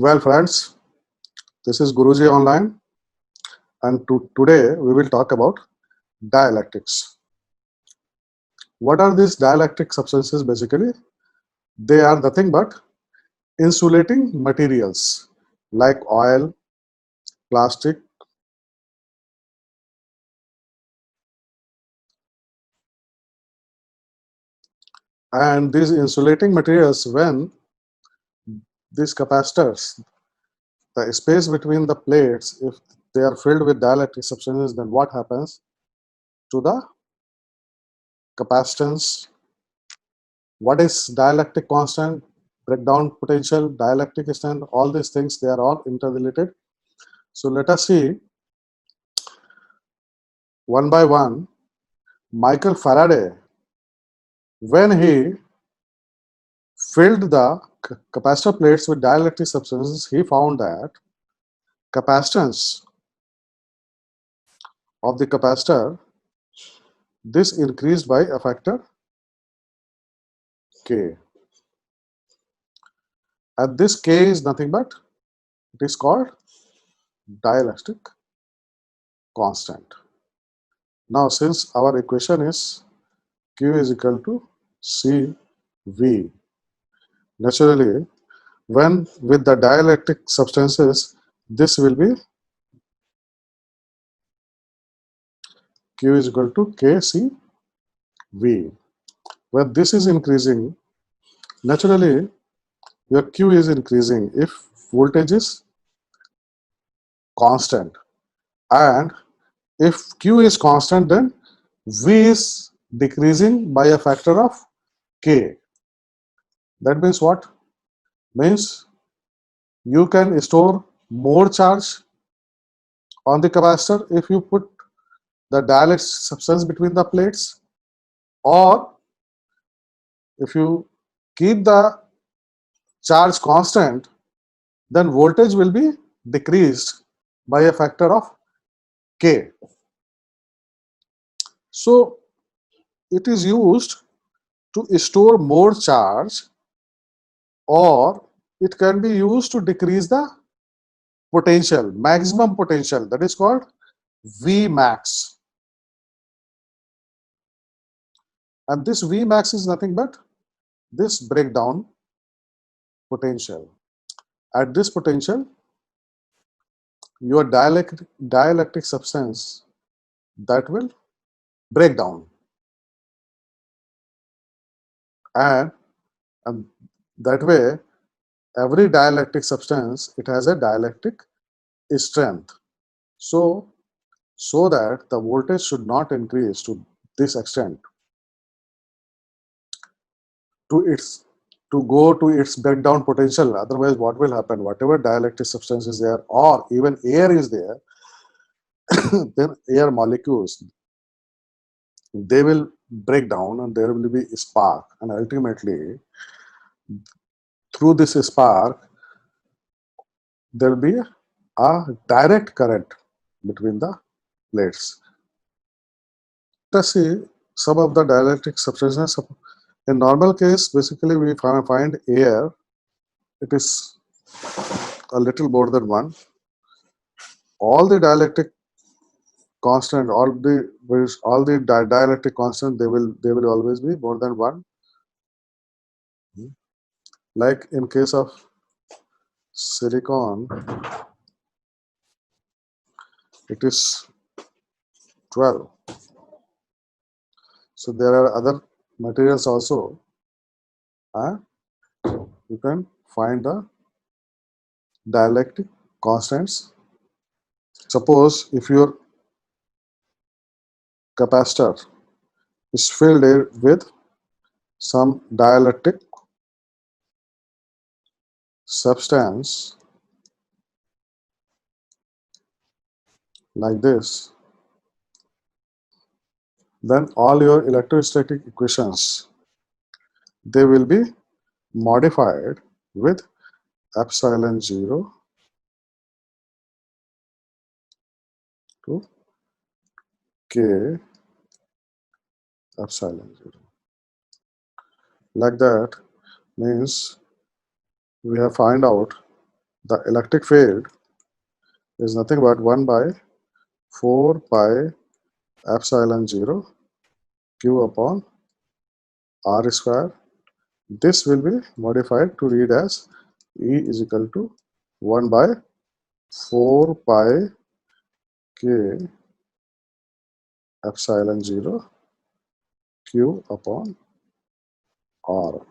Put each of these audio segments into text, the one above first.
Well, friends, this is Guruji Online, and today we will talk about dielectrics. What are these dielectric substances basically? They are nothing but insulating materials like oil, plastic, and these insulating materials, when these capacitors, the space between the plates, if they are filled with dielectric substances, then what happens to the capacitance? What is dielectric constant, breakdown potential, dielectric strength? All these things, they are all interrelated. So let us see one by one. Michael Faraday, when he filled the capacitor plates with dielectric substances, he found that capacitance of the capacitor, this increased by a factor K. And this K is nothing but, it is called dielectric constant. Now, since our equation is Q is equal to CV, naturally, when with the dielectric substances, this will be Q is equal to KCV. When this is increasing, naturally your Q is increasing if voltage is constant, and if Q is constant, then V is decreasing by a factor of K. That means what? Means you can store more charge on the capacitor if you put the dielectric substance between the plates, or if you keep the charge constant, then voltage will be decreased by a factor of K. So it is used to store more charge, or it can be used to decrease the potential, maximum potential, that is called V max. And this V max is nothing but this breakdown potential. At this potential, your dielectric substance, that will break down, and, and that way every dielectric substance, it has a dielectric strength. So that the voltage should not increase to this extent to its to go to its breakdown potential. Otherwise, what will happen? Whatever dielectric substance is there, or even air is there, then air molecules, they will break down and there will be a spark, and ultimately through this spark there will be a direct current between the plates. Let us see some of the dielectric substances. In normal case, basically we find air, it is a little more than one. All the dielectric constant, all the dielectric constant, they will always be more than one. Like in case of silicon, it is 12. So there are other materials also. You can find the dielectric constants. Suppose if your capacitor is filled with some dielectric substance like this, then all your electrostatic equations, they will be modified with epsilon 0 to k epsilon 0. Like that means we have find out The electric field is nothing but 1 by 4 pi epsilon 0 q upon r square. This will be modified to read as E is equal to 1 by 4 pi k epsilon 0 q upon r.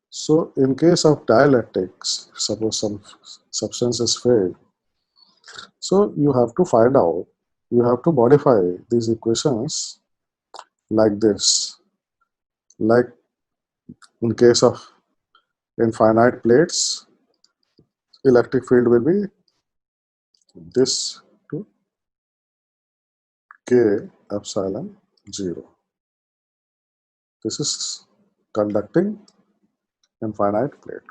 So in case of dielectrics, suppose some substance is filled, so you have to find out, you have to modify these equations like this. Like in case of infinite plates, electric field will be this to k epsilon 0. This is conducting infinite plate.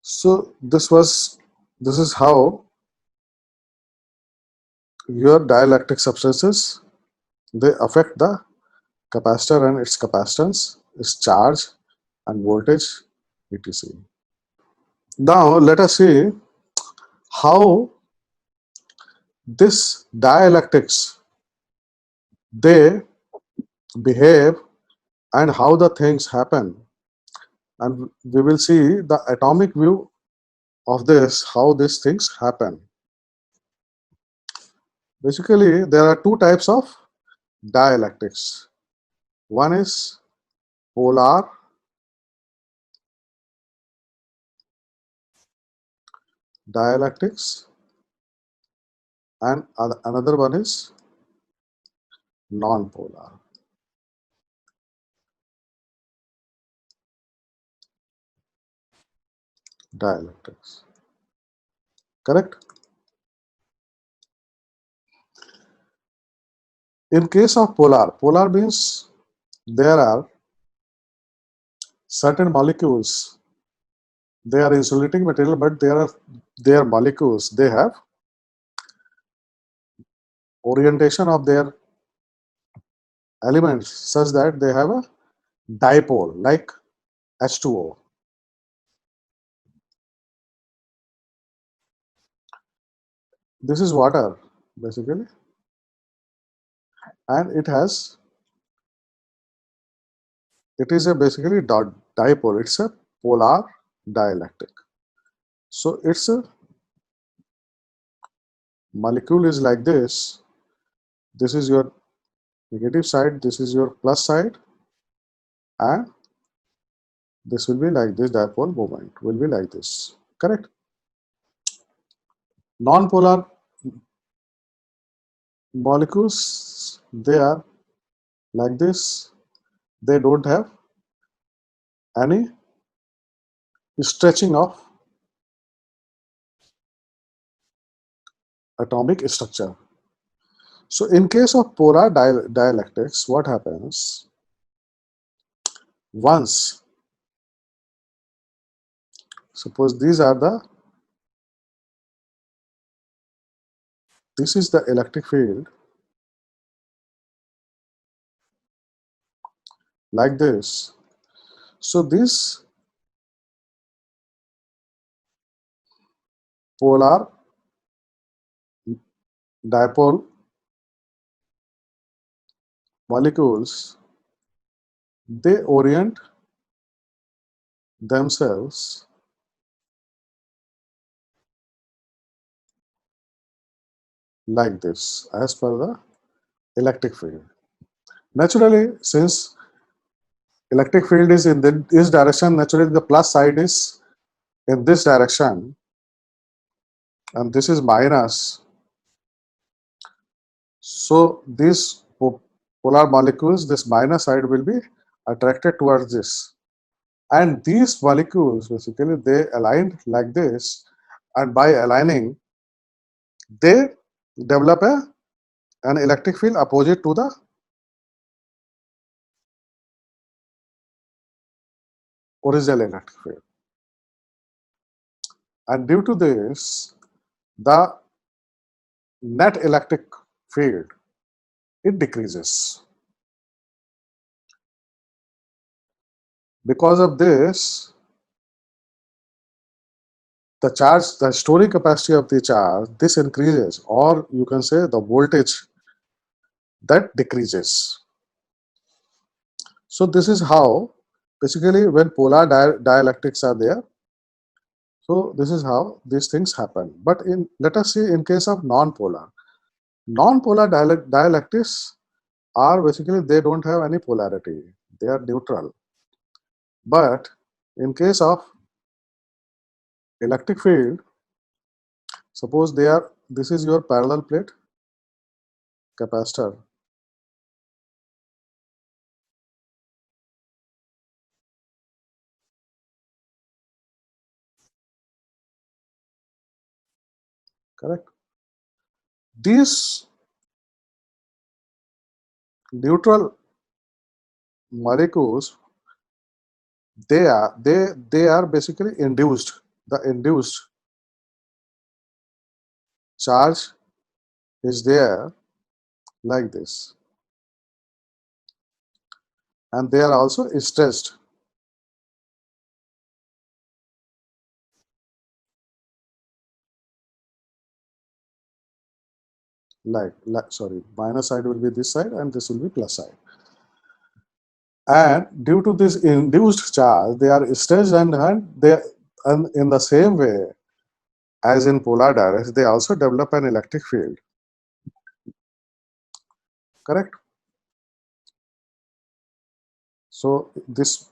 So this is how your dielectric substances, they affect the capacitor and its capacitance, its charge and voltage, etc. Now let us see how this dielectrics, they behave and how the things happen, and we will see the atomic view of this, how these things happen. Basically there are two types of dielectrics. One is polar dielectrics and another one is non-polar dielectrics. Correct? In case of polar, polar means there are certain molecules, they are insulating material, but their molecules, they have orientation of their elements such that they have a dipole like H2O. This is water basically, and it is a basically dipole. It's a polar dielectric. So its a molecule is like this. This is your negative side, this is your plus side, and this will be like this. Dipole moment will be like this. Correct? Non-polar molecules, they are like this. They don't have any stretching of atomic structure. So in case of polar dielectrics, what happens? Once, suppose this is the electric field like this. So this polar dipole molecules, they orient themselves like this as per the electric field. Naturally, since electric field is in this direction, naturally the plus side is in this direction and this is minus. So these polar molecules, this minus side will be attracted towards this. And these molecules basically they aligned like this, and by aligning they develop an electric field opposite to the original electric field. And due to this, the net electric field, it decreases. Because of this, the charge, the storage capacity of the charge, this increases, or you can say the voltage that decreases. So this is how basically when polar dielectrics are there. So this is how these things happen. But in, let us say, in case of non-polar, non-polar dielectrics are basically, they don't have any polarity. They are neutral. But in case of electric field, suppose they are, this is your parallel plate capacitor. Correct. These neutral molecules, they are basically induced. The induced charge is there like this, and they are also stressed like sorry, minus side will be this side and this will be plus side. And due to this induced charge, they are stressed, and in the same way as in polar directs, they also develop an electric field. Correct. So this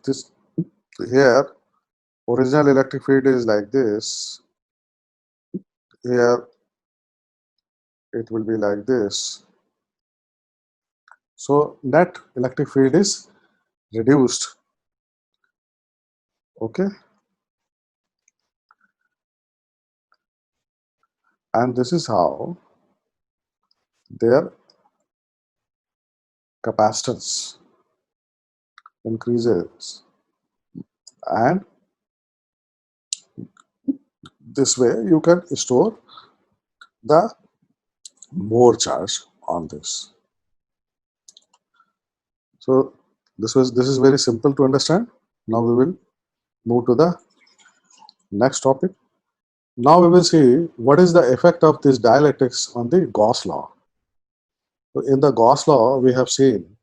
here, original electric field is like this. Here it will be like this. So net electric field is reduced. Okay. And this is how their capacitance increases, and this way you can store the more charge on this. So this is very simple to understand. Now we will move to the next topic. Now we will see what is the effect of this dielectrics on the Gauss law. So in the Gauss law, we have seen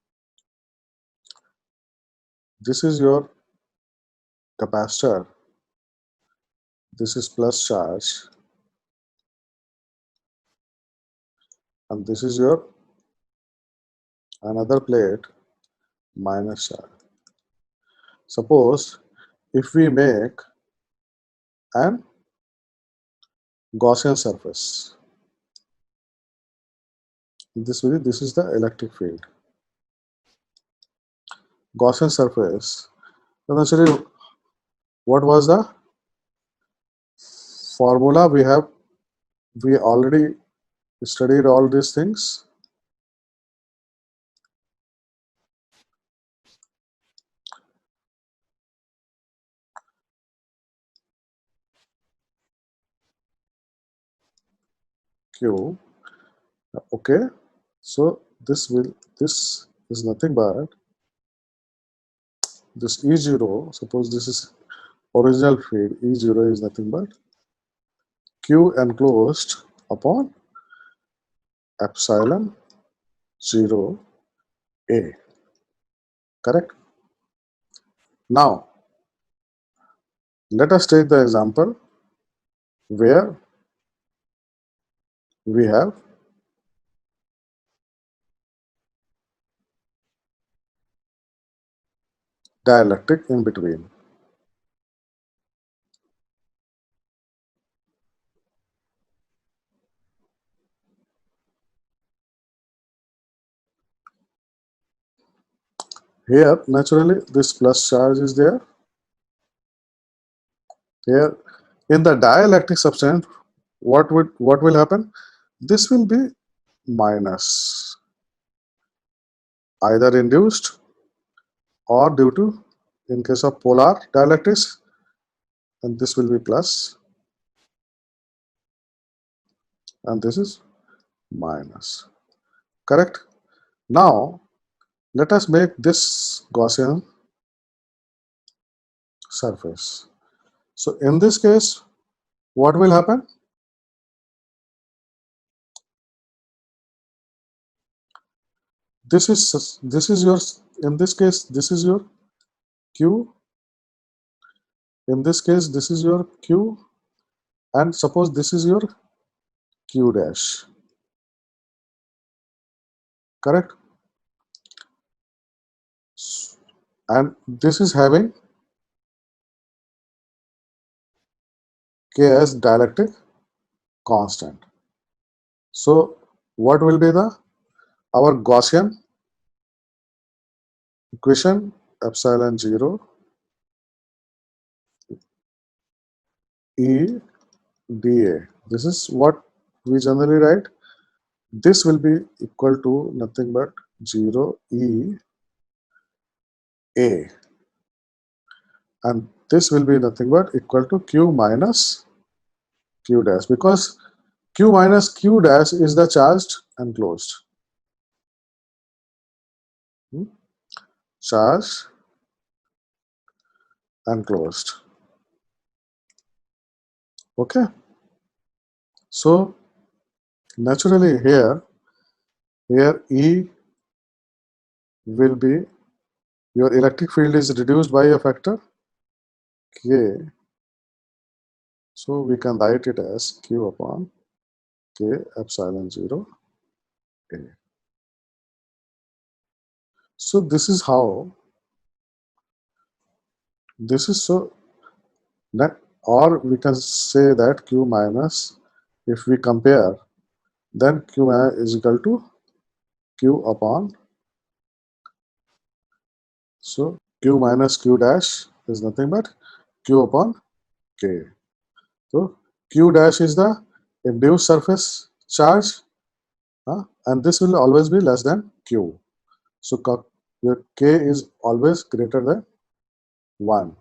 this is your capacitor, this is plus charge, and this is your another plate minus charge. Suppose if we make an Gaussian surface, this is the electric field. Gaussian surface. Then actually, what was the formula? We already studied all these things. Q. Okay. So this is nothing but this E0. Suppose this is original field. E0 is nothing but Q enclosed upon epsilon 0 A. Correct. Now let us take the example where we have dielectric in between. Here, naturally, this plus charge is there. Here, in the dielectric substance, what will happen? This will be minus, either induced or due to, in case of polar dielectrics, and this will be plus, and this is minus. Correct? Now, let us make this Gaussian surface. So in this case, what will happen? This is your, in this case this is your Q, in this case this is your Q, and suppose this is your Q dash, correct? And this is having K as dielectric constant. So what will be the our Gaussian equation? Epsilon 0 E dA. This is what we generally write. This will be equal to nothing but 0 E A, and this will be nothing but equal to Q minus Q dash, because Q minus Q dash is the charged enclosed. Charged enclosed. Okay. So naturally here E will be, your electric field is reduced by a factor K. So we can write it as Q upon K epsilon 0 A. So this is how, this is so that, or we can say that Q minus, if we compare, then Q is equal to Q upon, so Q minus Q dash is nothing but Q upon K. So Q dash is the induced surface charge, and this will always be less than Q. So your K is always greater than 1.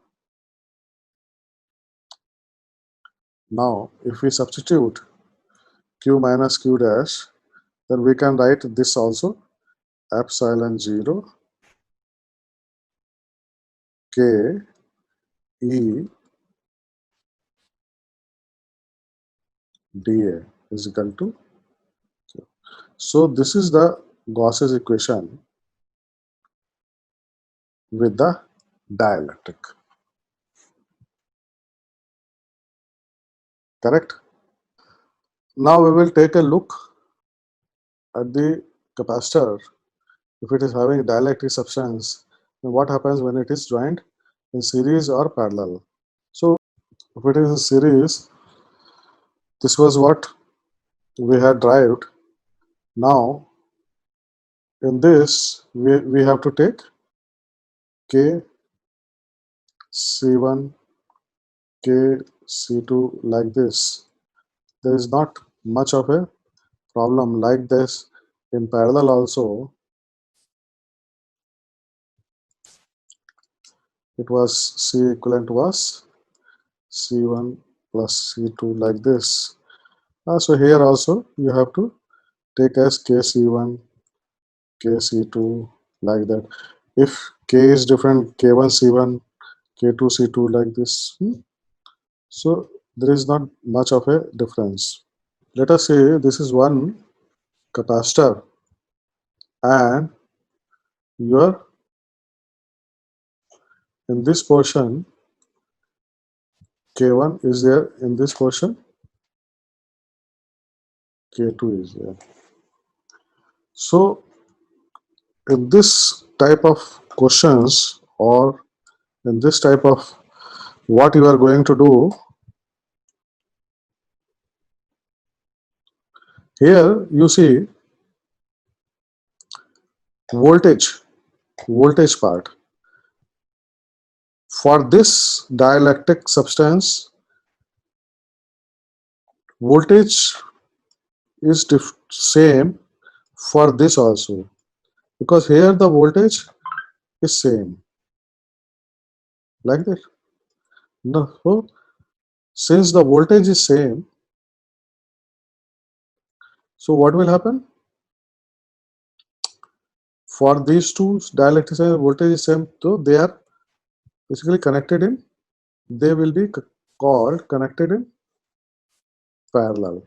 Now if we substitute Q minus Q dash, then we can write this also, epsilon 0 K E dA is equal to Q. So this is the Gauss's equation with the dielectric. Correct? Now we will take a look at the capacitor. If it is having dielectric substance, then what happens when it is joined in series or parallel? So if it is in series, this was what we had derived. Now in this we have to take K C1 K C2 like this. There is not much of a problem like this. In parallel also it was C equivalent was C1 plus C2 like this. So here also you have to take as KC1 KC2 like that. If K is different, K1 C1 K2 C2 like this, so there is not much of a difference. Let us say this is one capacitor and your, in this portion K1 is there, in this portion K2 is there. So in this type of questions, or in this type of what you are going to do, here you see voltage part. For this dielectric substance, voltage is same for this also, because here the voltage is same like that. No, so since the voltage is same, so what will happen? For these two dielectric voltage is same, so they are basically connected in, they will be called connected in parallel.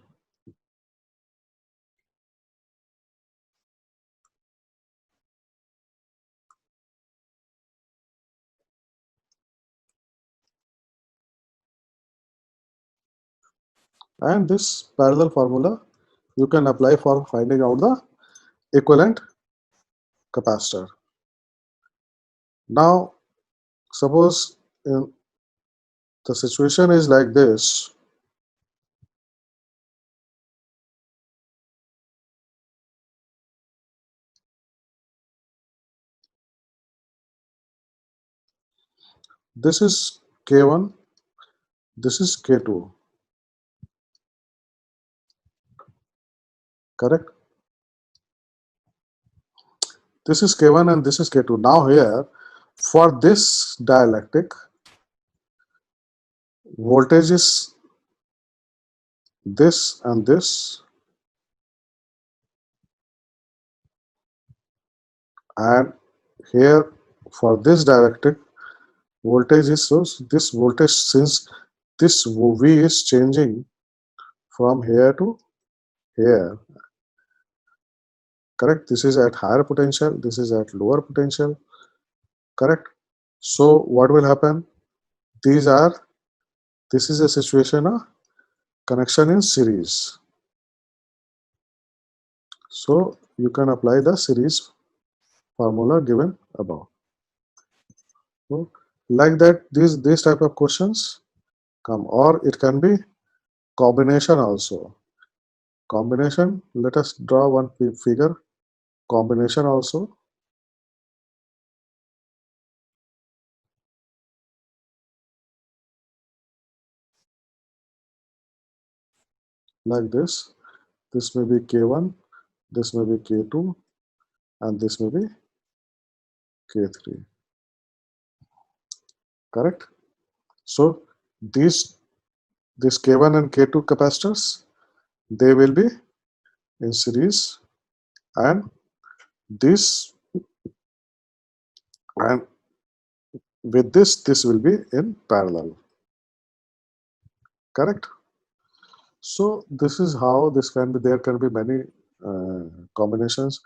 And this parallel formula you can apply for finding out the equivalent capacitor. Now, suppose the situation is like this. This is K1, this is K2, correct? This is K1 and this is K2. Now here, for this dielectric, voltage is this and this, and here for this dielectric, voltage is, so this voltage, since this V is changing from here to here, correct? This is at higher potential, this is at lower potential, correct? So what will happen? These are, this is a situation of connection in series. So you can apply the series formula given above. So like that, these type of questions come, or it can be combination also. Combination, let us draw one figure. Combination also. Like this. This may be K1, this may be K2, and this may be K3. Correct? So this K1 and K2 capacitors, they will be in series, and this, and with this will be in parallel. Correct? So this is how this can be. There can be many combinations,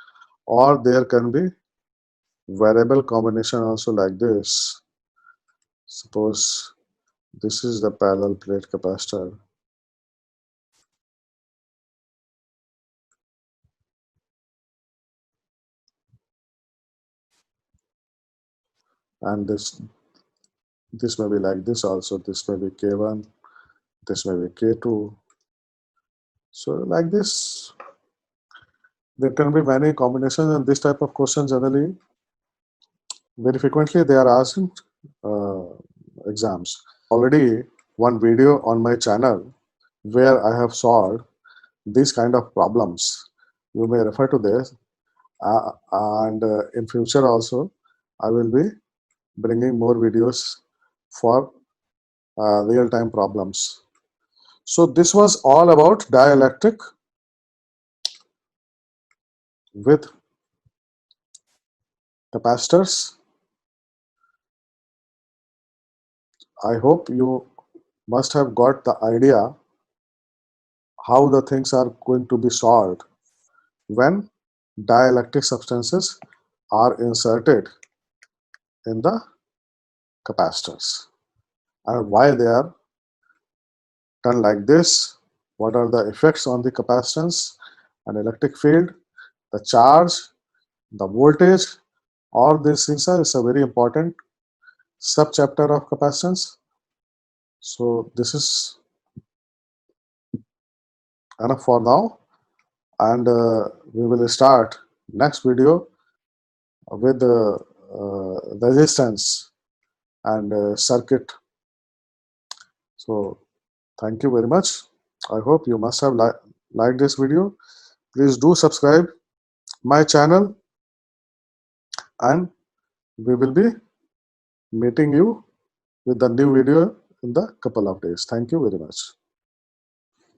or there can be variable combination also, like this. Suppose this is the parallel plate capacitor, and this may be like this also. This may be K1, this may be K2. So like this, there can be many combinations, and this type of question generally very frequently they are asked in exams. Already one video on my channel where I have solved these kind of problems. You may refer to this, and in future also I will be bringing more videos for real-time problems. So this was all about dielectric with capacitors. I hope you must have got the idea how the things are going to be solved when dielectric substances are inserted in the capacitors, and why they are done like this, what are the effects on the capacitance and electric field, the charge, the voltage. All these things are, is a very important subchapter of capacitance. So this is enough for now, and we will start next video with the resistance and circuit. So thank you very much. I hope you must have liked this video. Please do subscribe my channel, and we will be meeting you with the new video in the couple of days. Thank you very much.